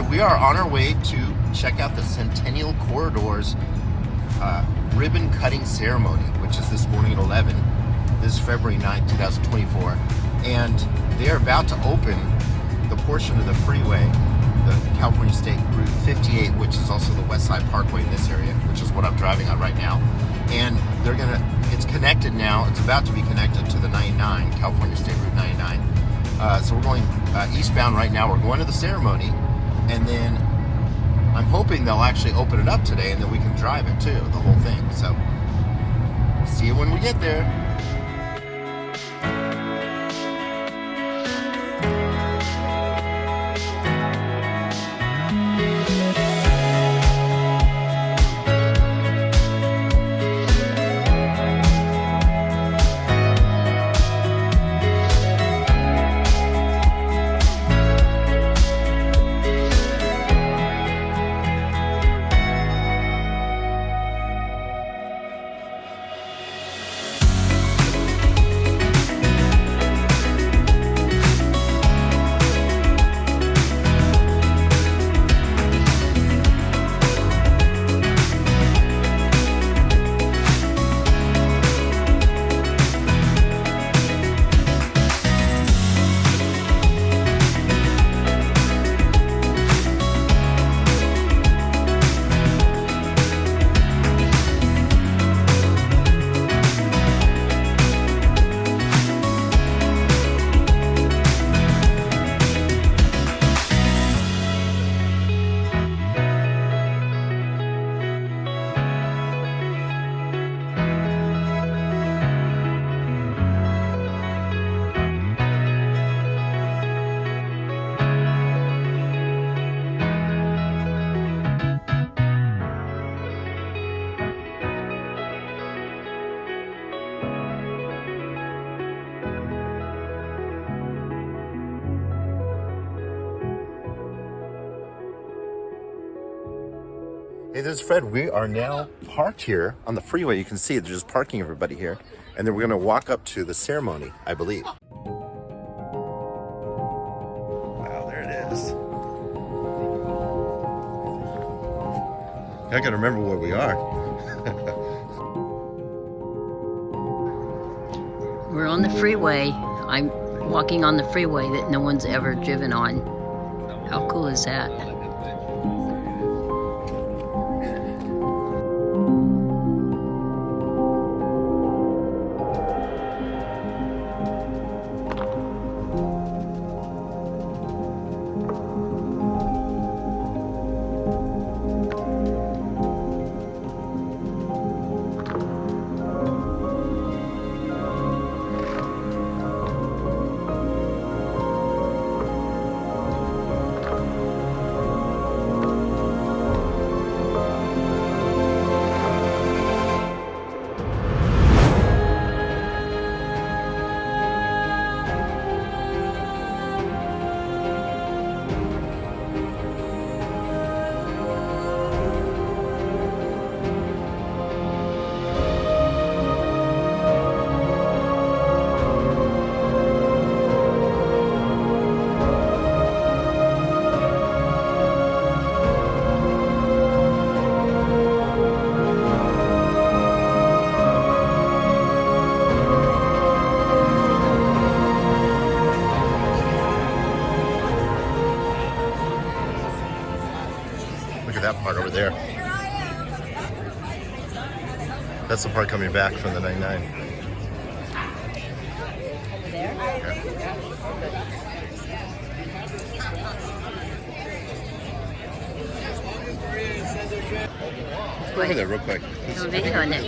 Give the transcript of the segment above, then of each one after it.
right, we are on our way to check out the Centennial Corridor's ribbon cutting ceremony, which is this morning at 11. This is February 9th, 2024. And they're about to open the portion of the freeway, the California State Route 58, which is also the West Side Parkway in this area, which is what I'm driving on right now. And it's connected now, it's about to be connected to the 99, California State Route 99. So we're going eastbound right now. We're going to the ceremony, and then I'm hoping they'll actually open it up today, and then we can drive it too, the whole thing. So see you when we get there. Hey, this is Fred. We are now parked here on the freeway. You can see there's just parking everybody here. And then we're going to walk up to the ceremony, I believe. Wow, there it is. I got to remember where we are. We're on the freeway. I'm walking on the freeway that no one's ever driven on. How cool is that? That part over there. That's the part coming back from the 99. Over there? Go over there real quick. No video on it.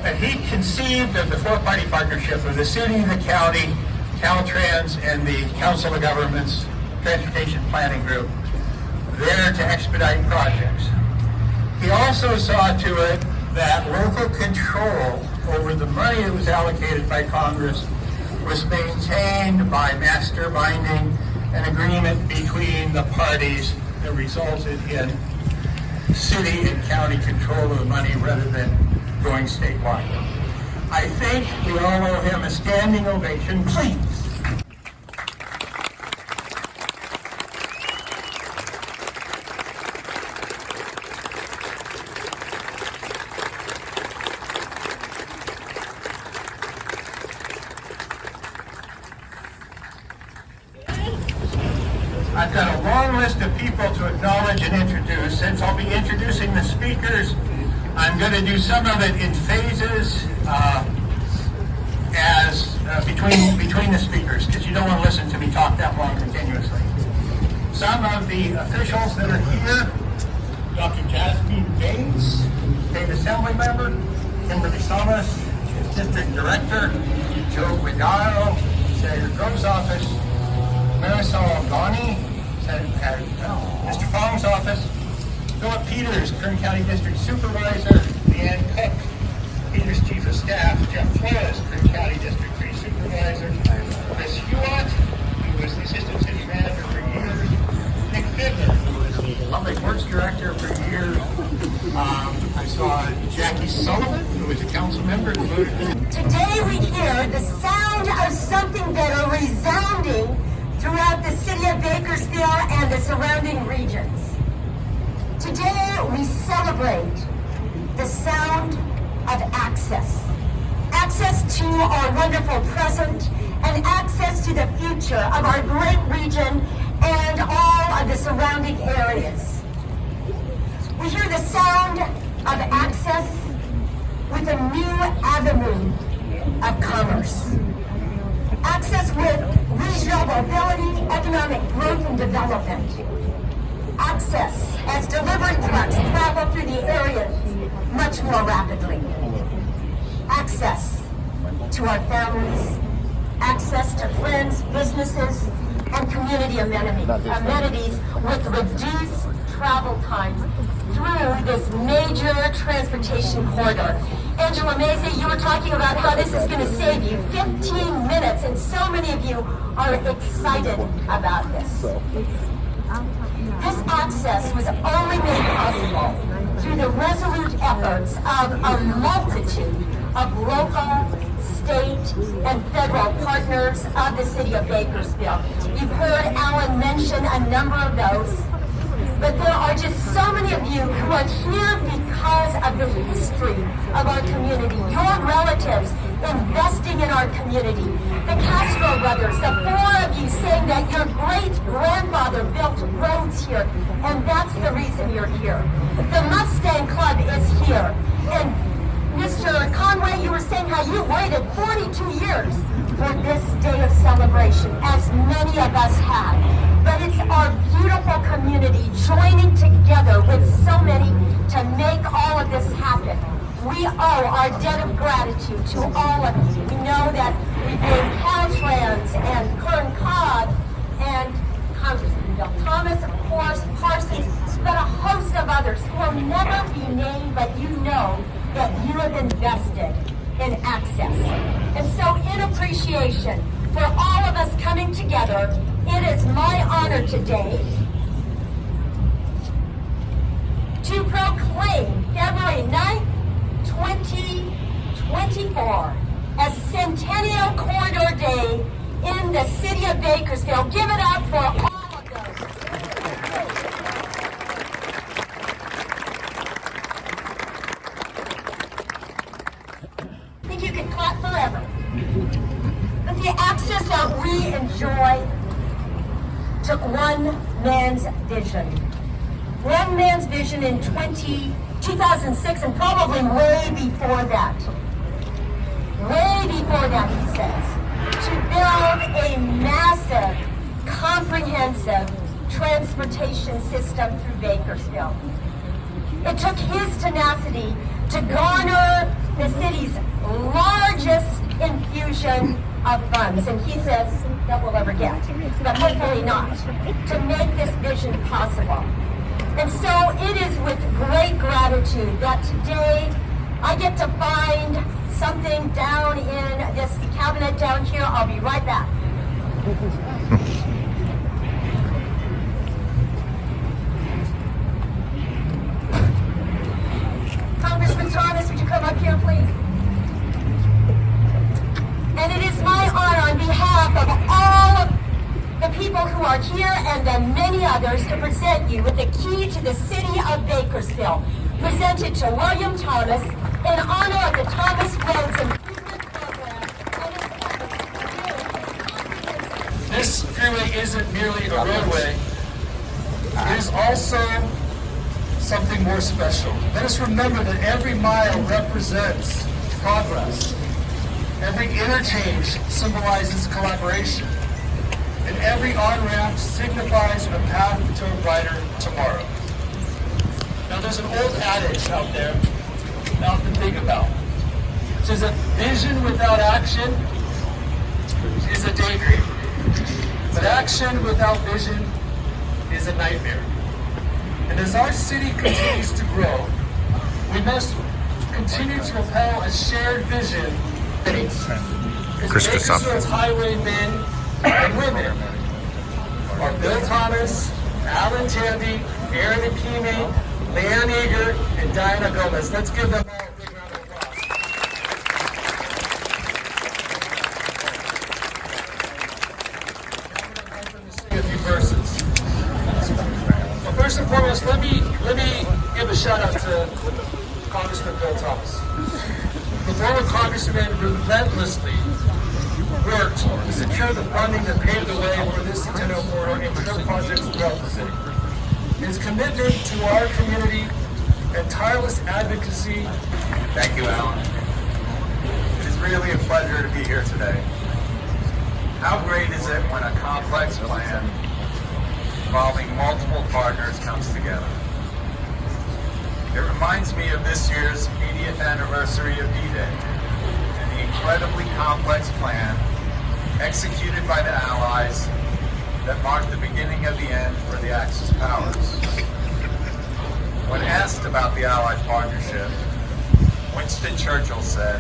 that he conceived of the four-party partnership of the city, the county, Caltrans, and the Council of Governments Transportation Planning Group there to expedite projects. He also saw to it that local control over the money that was allocated by Congress was maintained by master binding an agreement between the parties that resulted in city and county control of the money rather than going statewide. I think we all owe him a standing ovation, please. I've got a long list of people to acknowledge and introduce. Since I'll be introducing the speakers, I'm going to do some of it in phases between the speakers, because you don't want to listen to me talk that long continuously. Some of the officials that are here: Dr. Jasmine Bates, State Assembly Member; Kimberly Thomas, District Director; Joe Guidaro, Senator Grove's office; Marisol Albani, Mr. Fong's office; Philip Peters, Kern County District Supervisor; Leanne Cook, Peters Chief of Staff; Jeff Flores, Kern County District 3 Supervisor; Chris Hewitt, who was the Assistant City Manager for years; Nick Fidler, who was the Public Works Director for years. I saw Jackie Sullivan, who was a council member who voted in. Today we hear the sound of something better resounding throughout the city of Bakersfield and the surrounding regions. Today we celebrate the sound of access. Access to our wonderful present and access to the future of our great region and all of the surrounding areas. We hear the sound of access with a new avenue of commerce. Access with regional mobility, economic growth, and development. Access as delivery trucks travel through the area much more rapidly. Access to our families. Access to friends, businesses, and community amenities with reduced travel times through this major transportation corridor. Angela Mazie, you were talking about how this is going to save you 15 minutes, and so many of you are excited about this. This access was only made possible through the resolute efforts of a multitude of local, state, and federal partners of the city of Bakersfield. You've heard Alan mention a number of those. But there are just so many of you who are here because of the history of our community, your relatives investing in our community, the Castro brothers, the four of you saying that your great-grandfather built roads here, and that's the reason you're here. The Mustang Club is here. And Mr. Conway, you were saying how you waited 42 years for this day of celebration, as many of us have. But it's our beautiful community joining together with so many to make all of this happen. We owe our debt of gratitude to all of you. We know that we bring Caltrans and Kern Cobb and Congressman Bill Thomas, of course, Parsons, but a host of others who will never be named, but you know that you have invested in access. And so in appreciation for all of us coming together, it is my honor today to proclaim February 9th, 2024 as Centennial Corridor Day in the city of Bakersfield. Give it up for all of those. I think you can clap forever. But the access that we enjoy took one man's vision. One man's vision in 2006, and probably way before that. Way before that, he says, to build a massive, comprehensive transportation system through Bakersfield. It took his tenacity to garner the city's largest infusion of funds, and he says that we'll ever get, but hopefully not, to make this vision possible. And so it is with great gratitude that today I get to find something down in this cabinet down here. I'll be right back. Congressman Thomas, would you come up here, please? And it is my honor on behalf of all the people who are here and the many others to present you with the key to the city of Bakersfield, presented to William Thomas in honor of the Thomas Roads Improvement Program. This freeway isn't merely a roadway. It is also something more special. Let us remember that every mile represents progress. Every interchange symbolizes collaboration. And every on-ramp signifies a path to a brighter tomorrow. Now there's an old adage out there I often think about. It says that vision without action is a daydream. But action without vision is a nightmare. And as our city continues to grow, we must continue to propel a shared vision. Bakersfield's highwaymen and women are Bill Thomas, Alan Tandy, Aaron Akime, Leanne Eager, and Diana Gomez. Let's give them all a big round of applause. Now I'm going to sing a few verses. Well, first and foremost, let me give a shout out to Congressman Bill Thomas. The former congressman relentlessly worked to secure the funding that paved the way for this Centennial Corridor and other projects throughout the city. His commitment to our community and tireless advocacy. Thank you, Alan. It is really a pleasure to be here today. How great is it when a complex plan involving multiple partners comes together? It reminds me of this year's 80th anniversary of D-Day and the incredibly complex plan executed by the Allies that marked the beginning of the end for the Axis powers. When asked about the Allied partnership, Winston Churchill said,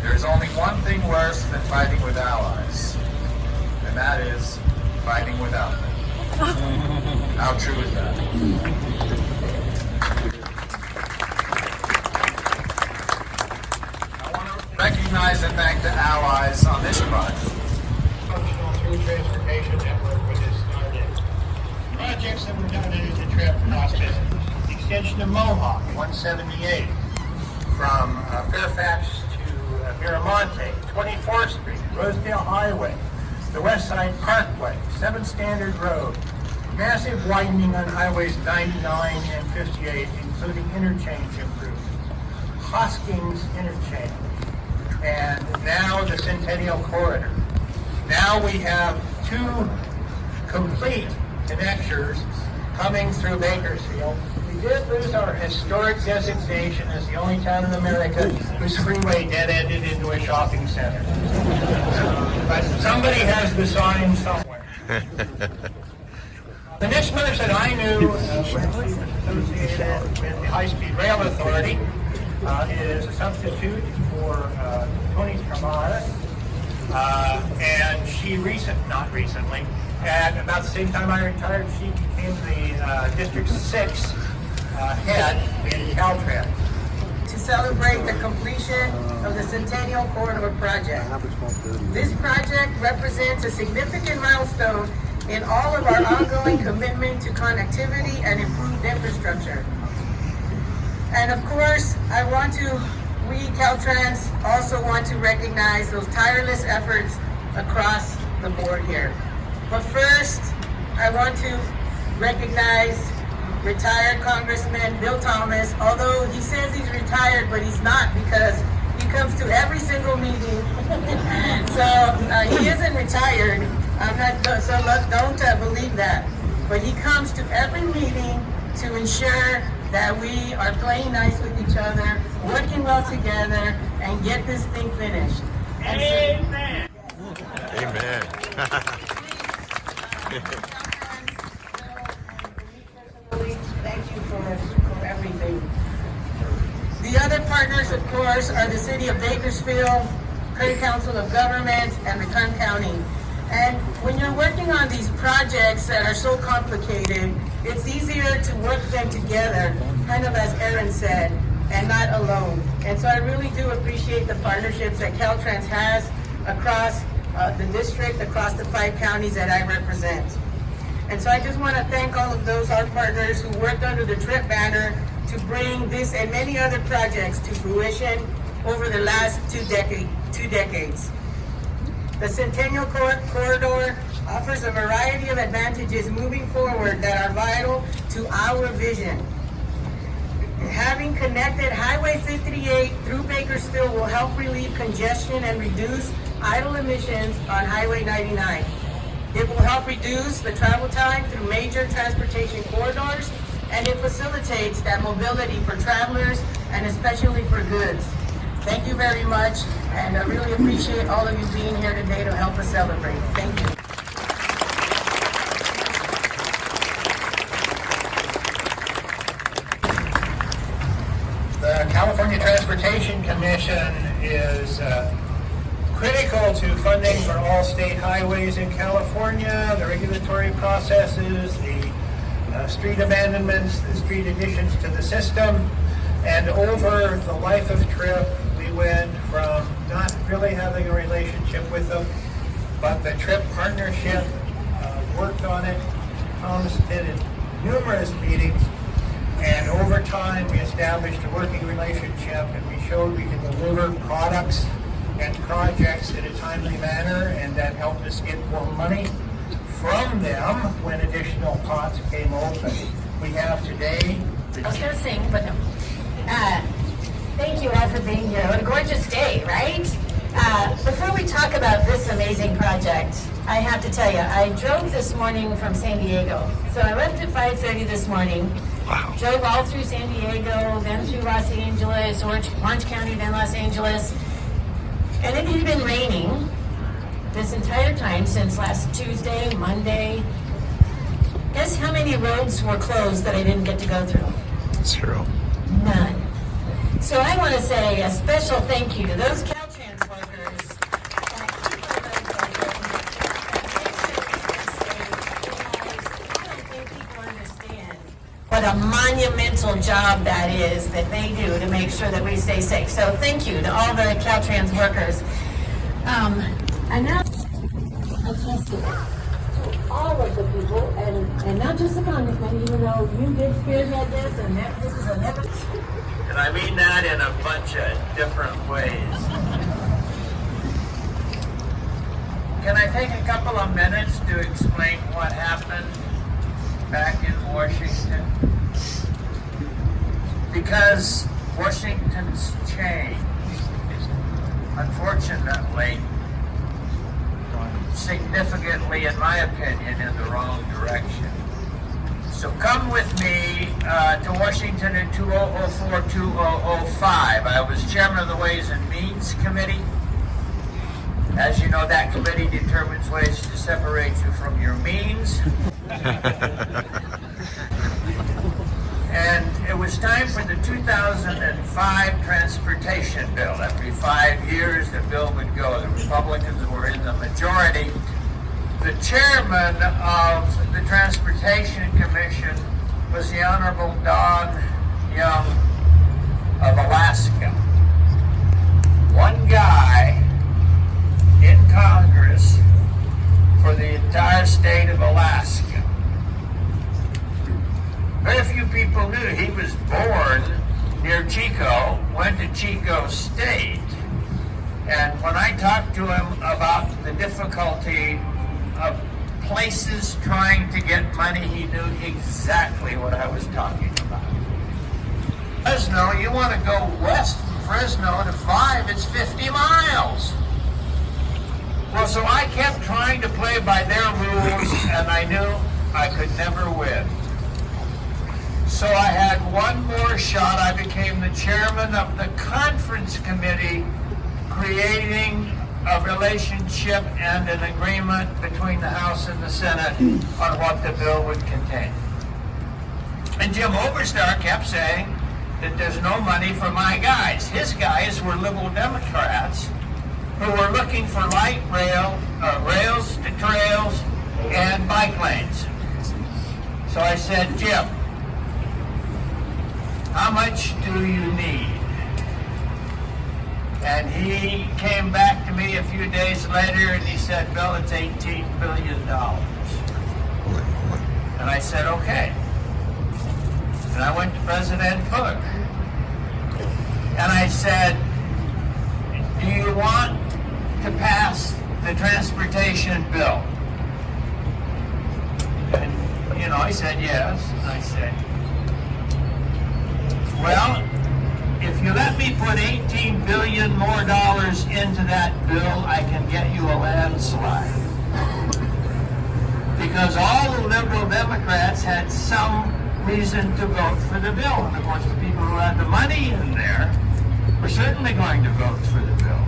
"There is only one thing worse than fighting with allies, and that is fighting without them." How true is that? I want to recognize and thank the Allies on this project. Functional through transportation network when this started. Projects that were done in the trip process. Extension of Mohawk, 178. From Fairfax to Miramonte, 24th Street, Rosedale Highway, the West Side Parkway, 7th Standard Road. Massive widening on highways 99 and 58, including interchange improvements. Hoskins Interchange. And now the Centennial Corridor. Now we have two complete connectors coming through Bakersfield. We did lose our historic designation as the only town in America whose freeway dead-ended into a shopping center. But somebody has the sign somewhere. The next nurse that I knew when she was associated with the High Speed Rail Authority is a substitute for Tony Tramadas. And she not recently, at about the same time I retired, she became the District 6 head in Caltrans. To celebrate the completion of the Centennial Corridor Project. This project represents a significant milestone in all of our ongoing commitment to connectivity and improved infrastructure. And of course, we Caltrans also want to recognize those tireless efforts across the board here. But first, I want to recognize retired Congressman Bill Thomas, although he says he's retired, but he's not because he comes to every single meeting. So he isn't retired. Don't believe that. But he comes to every meeting to ensure that we are playing nice with each other, working well together, and get this thing finished. Amen. Amen. Thank you for everything. The other partners, of course, are the City of Bakersfield, Curry Council of Governments, and the Kern County. And when you're working on these projects that are so complicated, it's easier to work them together, kind of as Aaron said, and not alone. And so I really do appreciate the partnerships that Caltrans has across the district, across the 5 counties that I represent. And so I just want to thank all of those, our partners, who worked under the TRIP banner to bring this and many other projects to fruition over the last 2 decades. The Centennial Corridor offers a variety of advantages moving forward that are vital to our vision. Having connected Highway 58 through Bakersfield will help relieve congestion and reduce idle emissions on Highway 99. It will help reduce the travel time through major transportation corridors, and it facilitates that mobility for travelers and especially for goods. Thank you very much, and I really appreciate all of you being here today to help us celebrate. Thank you. The California Transportation Commission is critical to funding for all state highways in California, the regulatory processes, the street abandonments, the street additions to the system. And over the life of TRIP, we went from not really having a relationship with them, but the TRIP partnership worked on it. Thomas did in numerous meetings. And over time, we established a working relationship, and we showed we could deliver products and projects in a timely manner, and that helped us get more money from them when additional pots came open. We have today... I was going to sing, but no. Thank you all for being here. What a gorgeous day, right? Before we talk about this amazing project, I have to tell you, I drove this morning from San Diego. So I left at 5:30 this morning. Wow. Drove all through San Diego, then through Los Angeles, Orange County, then Los Angeles. And it had been raining this entire time since last Tuesday, Monday. Guess how many roads were closed that I didn't get to go through? 0. None. So I want to say a special thank you to those Caltrans workers that keep our roads open and make sure we stay safe. I don't think people understand what a monumental job that is that they do to make sure that we stay safe. So thank you to all the Caltrans workers. And now a testament to all of the people, and not just the congressman, even though you did spearhead this, and this is a never... And I mean that in a bunch of different ways. Can I take a couple of minutes to explain what happened back in Washington? Because Washington's changed, unfortunately, significantly, in my opinion, in the wrong direction. So come with me to Washington in 2004-2005. I was chairman of the Ways and Means Committee. As you know, that committee determines ways to separate you from your means. And it was time for the 2005 transportation bill. Every 5 years, the bill would go. The Republicans were in the majority. The chairman of the Transportation Commission was the Honorable Don Young of Alaska. One guy in Congress for the entire state of Alaska. Very few people knew he was born near Chico, went to Chico State, and when I talked to him about the difficulty of places trying to get money, he knew exactly what I was talking about. Fresno, you want to go west from Fresno to 5, it's 50 miles. Well, so I kept trying to play by their rules, and I knew I could never win. So I had one more shot. I became the chairman of the conference committee creating a relationship and an agreement between the House and the Senate on what the bill would contain. And Jim Oberstar kept saying that there's no money for my guys. His guys were liberal Democrats who were looking for light rails to trails and bike lanes. So I said, Jim, how much do you need? And he came back to me a few days later and he said, Bill, it's $18 billion. And I said, okay. And I went to President Cook. And I said, do you want to pass the transportation bill? And, you know, he said yes. And I said, well, if you let me put $18 billion more into that bill, I can get you a landslide. Because all the liberal Democrats had some reason to vote for the bill. And of course, the people who had the money in there were certainly going to vote for the bill.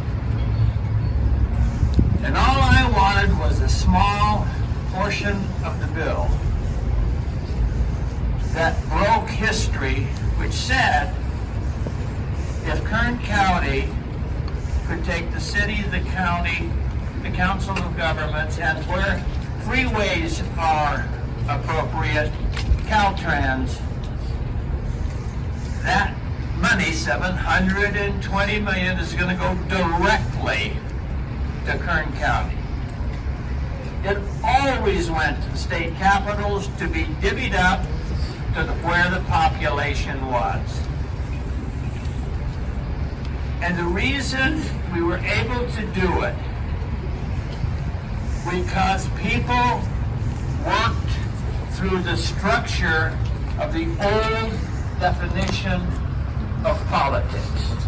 And all I wanted was a small portion of the bill that broke history, which said if Kern County could take the city, the county, the council of governments, and where freeways are appropriate, Caltrans, that money, $720 million, is going to go directly to Kern County. It always went to the state capitals to be divvied up to where the population was. And the reason we were able to do it, because people worked through the structure of the old definition of politics.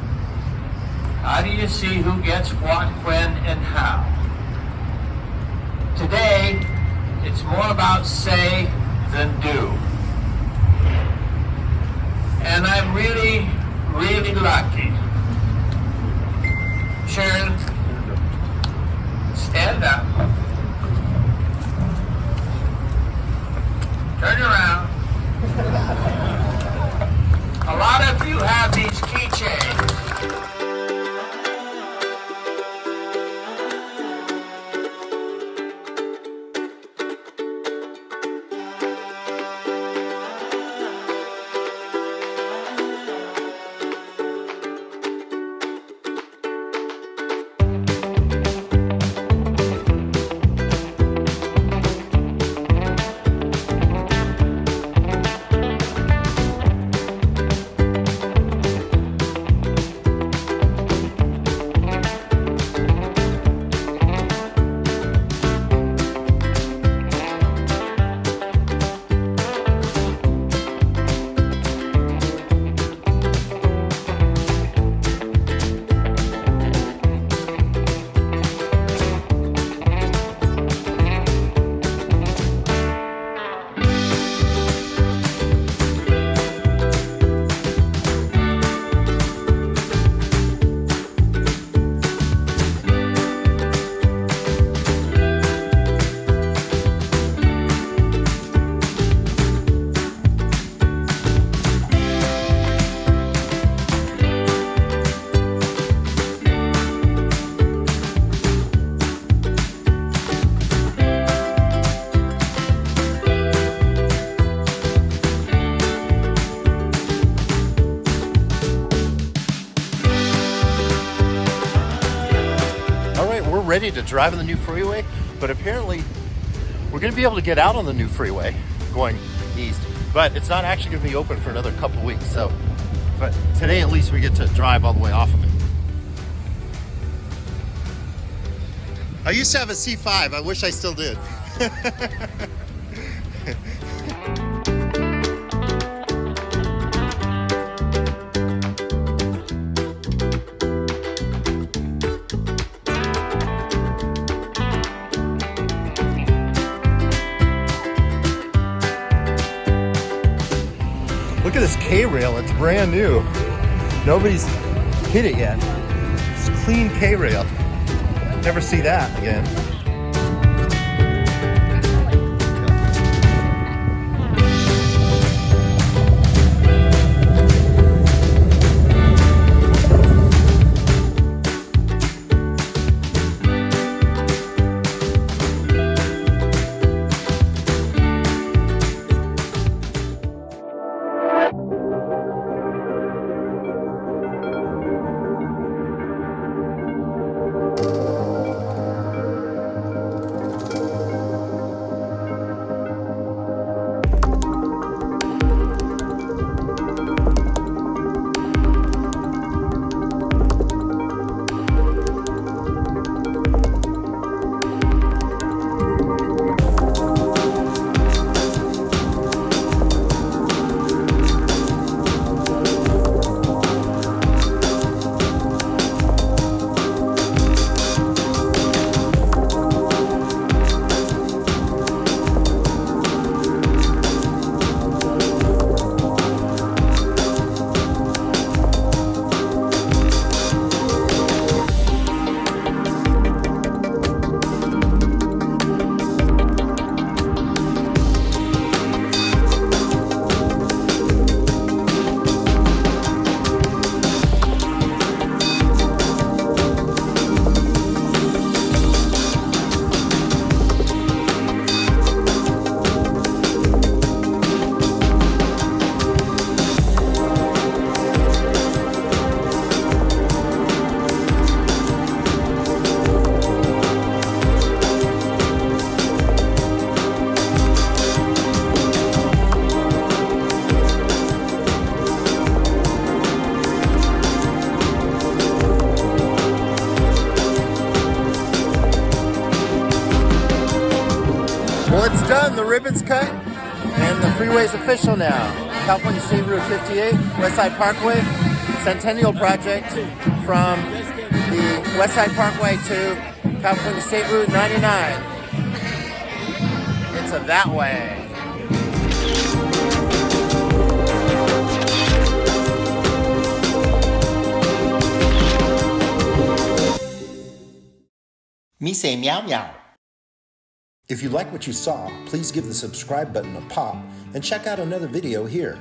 How do you see who gets what, when, and how? Today, it's more about say than do. And I'm really, really lucky. Sharon, stand up. Turn around. A lot of you have these keychains. Ready to drive on the new freeway, but apparently we're going to be able to get out on the new freeway going east, but it's not actually going to be open for another couple weeks. So, but today at least we get to drive all the way off of it. I used to have a C5. I wish I still did. K-rail. It's brand new. Nobody's hit it yet. It's clean K-rail. Never see that again. Well, it's done. The ribbon's cut, and the freeway's official now. California State Route 58, West Side Parkway, Centennial Project from the West Side Parkway to California State Route 99. It's a that way. Me say meow meow. If you like what you saw, please give the subscribe button a pop and check out another video here.